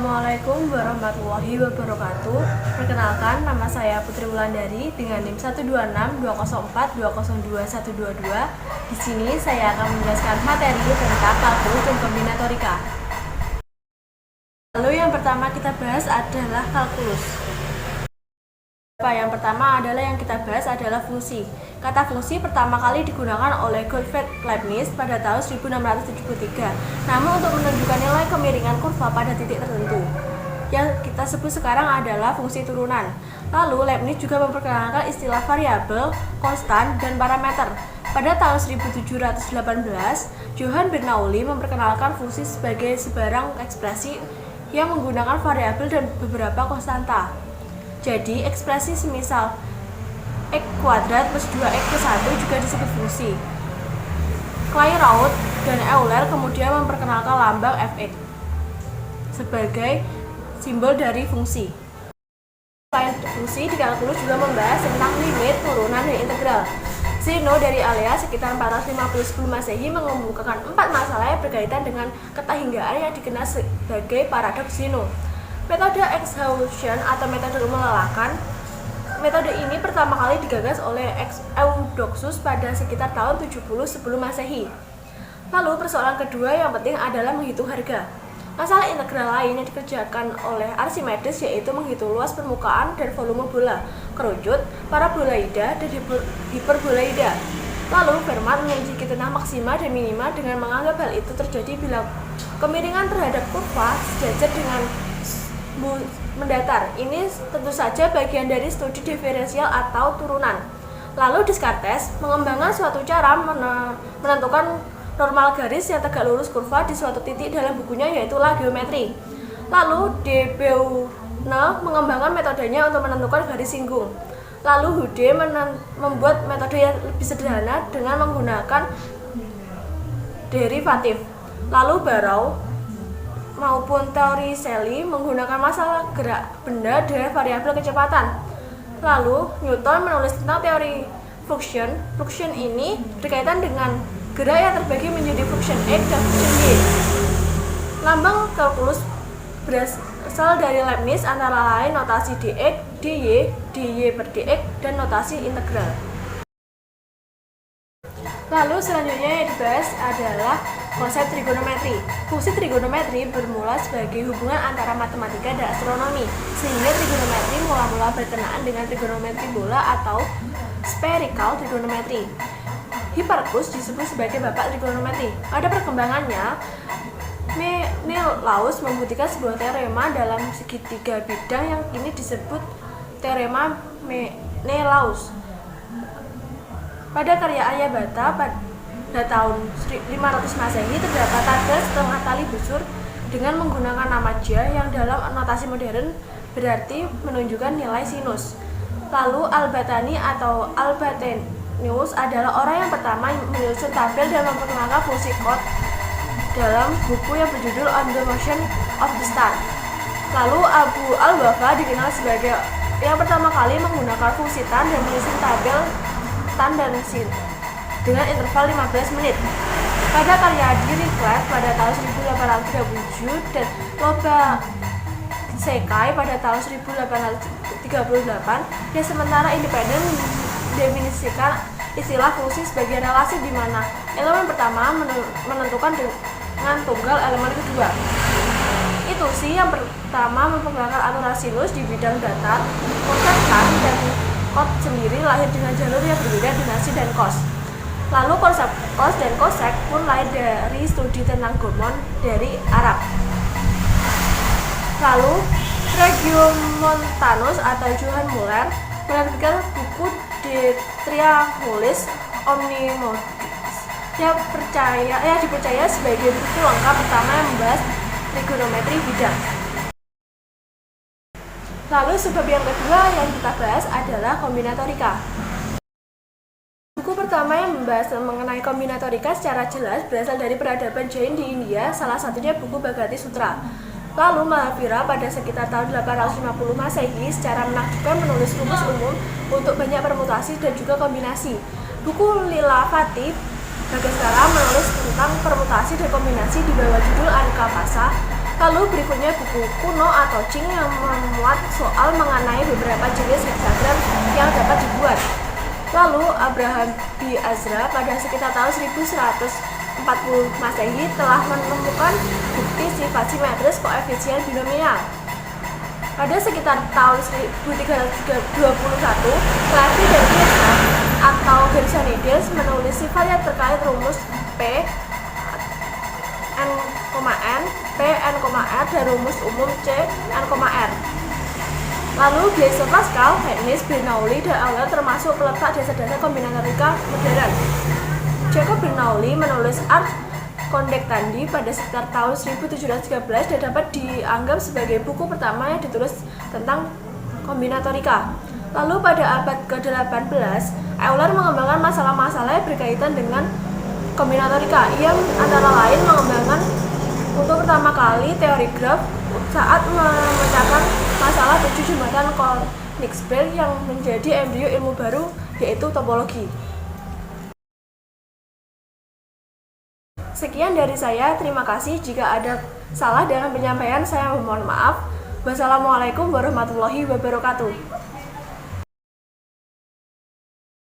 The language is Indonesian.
Assalamualaikum warahmatullahi wabarakatuh. Perkenalkan, nama saya Putri Wulandari dengan NIM 12620420222. Di sini saya akan menjelaskan materi tentang kalkulus dan kombinatorika. Lalu yang pertama kita bahas adalah kalkulus. Yang pertama yang kita bahas adalah fungsi. Kata fungsi pertama kali digunakan oleh Gottfried Leibniz pada tahun 1673. Namun untuk menunjukkan nilai kemiringan kurva pada titik tertentu, yang kita sebut sekarang adalah fungsi turunan. Lalu Leibniz juga memperkenalkan istilah variabel, konstan, dan parameter. Pada tahun 1718, Johann Bernoulli memperkenalkan fungsi sebagai sebarang ekspresi yang menggunakan variabel dan beberapa konstanta. Jadi, ekspresi semisal x kuadrat plus 2x plus 1 juga disebut fungsi. Clairaut dan Euler kemudian memperkenalkan lambang fx sebagai simbol dari fungsi. Selain fungsi, di kalkulus juga membahas tentang limit, turunan, dan integral. Zeno dari Alea sekitar 450 sebelum Masehi mengemukakan 4 masalah yang berkaitan dengan ketahinggaan yang dikenal sebagai paradoks Zeno. Metode exhaustion atau metode melelahkan. Metode ini pertama kali digagas oleh Eudoxus pada sekitar tahun 70 sebelum Masehi. Lalu persoalan kedua yang penting adalah menghitung harga. Masalah integral lain yang dikerjakan oleh Archimedes yaitu menghitung luas permukaan dan volume bola, kerucut, paraboloida, dan hiperboloida. Lalu Fermat menguji tentang maksima dan minima dengan menganggap hal itu terjadi bila kemiringan terhadap kurva sejajar dengan mendatar. Ini tentu saja bagian dari studi diferensial atau turunan. Lalu Descartes mengembangkan suatu cara menentukan normal garis yang tegak lurus kurva di suatu titik dalam bukunya yaitu La Geometrie. Lalu De Beaune mengembangkan metodenya untuk menentukan garis singgung. Lalu Hude membuat metode yang lebih sederhana dengan menggunakan derivatif. Lalu Barrow maupun teori Selye menggunakan masalah gerak benda dengan variabel kecepatan. Lalu Newton menulis tentang teori fluxion. Fluxion ini berkaitan dengan gerak yang terbagi menjadi fluxion X dan fluxion Y. Lambang kalkulus berasal dari Leibniz antara lain notasi dx, dy, dy per dx, dan notasi integral. Lalu selanjutnya yang dibahas adalah konsep trigonometri. Fungsi trigonometri bermula sebagai hubungan antara matematika dan astronomi, sehingga trigonometri mula-mula berkenaan dengan trigonometri bola atau spherical trigonometry. Hipparchus disebut sebagai bapak trigonometri. Pada perkembangannya, Menelaus membuktikan sebuah teorema dalam segitiga bidang yang kini disebut teorema Menelaus. Pada karya Aryabhata pada tahun 500 Masehi terdapat tabel setengah tali busur dengan menggunakan nama J yang dalam notasi modern berarti menunjukkan nilai sinus. Lalu Al-Battani atau Albatenius adalah orang yang pertama menyusun tabel dan memperkenalkan fungsi cot dalam buku yang berjudul On the Motion of the Star. Lalu Abu al-Wafa dikenal sebagai yang pertama kali menggunakan fungsi tan dan menyusun tabel tan dan sin dengan interval 15 menit. Pada karya Dirichlet pada tahun 1837 dan Lobachevsky pada tahun 1838, dan sementara independen mendefinisikan istilah fungsi sebagai relasi di mana elemen pertama menentukan dengan tunggal elemen kedua. Itu sih yang pertama memperkenalkan aturan sinus di bidang datar, konsep tan dan kot sendiri lahir dengan jalur yang berbeda dengan sin dan cos. Lalu konsep cos dan cosec pun lahir dari studi tentang Goemon dari Arab. Lalu Regiomontanus atau Johann Muller menerbitkan buku De Triangulis Omnimodus yang dipercaya sebagai buku lengkap pertama yang membahas trigonometri bidang. Lalu sebab yang kedua yang kita bahas adalah kombinatorika. Buku pertama yang membahas mengenai kombinatorika secara jelas berasal dari peradaban Jain di India, salah satunya buku Bhagavati Sutra. Lalu Mahavira pada sekitar tahun 850 Masehi secara menakjubkan menulis rumus umum untuk banyak permutasi dan juga kombinasi. Buku Lilavati Bagaskara menulis tentang permutasi dan kombinasi di bawah judul Anka Pasa. Lalu berikutnya buku kuno atau Qing yang memuat soal mengenai beberapa jenis heksagram yang dapat dibuat. Lalu Abraham B. Ezra pada sekitar tahun 1140 Masehi telah menemukan bukti sifat simetris koefisien binomial. Pada sekitar tahun 1321, Levi dan Kirchhoff atau Gersonides menulis sifat yang terkait rumus P n, P n, R dan rumus umum C n, R. Lalu Blaise Pascal, Hennis, Bernoulli, dan Euler termasuk peletak dasar-dasar kombinatorika modern. Jacob Bernoulli menulis Ars Conjectandi pada sekitar tahun 1713 dan dapat dianggap sebagai buku pertama yang ditulis tentang kombinatorika. Lalu pada abad ke-18, Euler mengembangkan masalah-masalah yang berkaitan dengan kombinatorika. Ia antara lain mengembangkan untuk pertama kali teori graf saat memecahkan masalah 7 jembatan Königsberg yang menjadi embrio ilmu baru, yaitu topologi. Sekian dari saya, terima kasih. Jika ada salah dalam penyampaian, saya mohon maaf. Wassalamualaikum warahmatullahi wabarakatuh.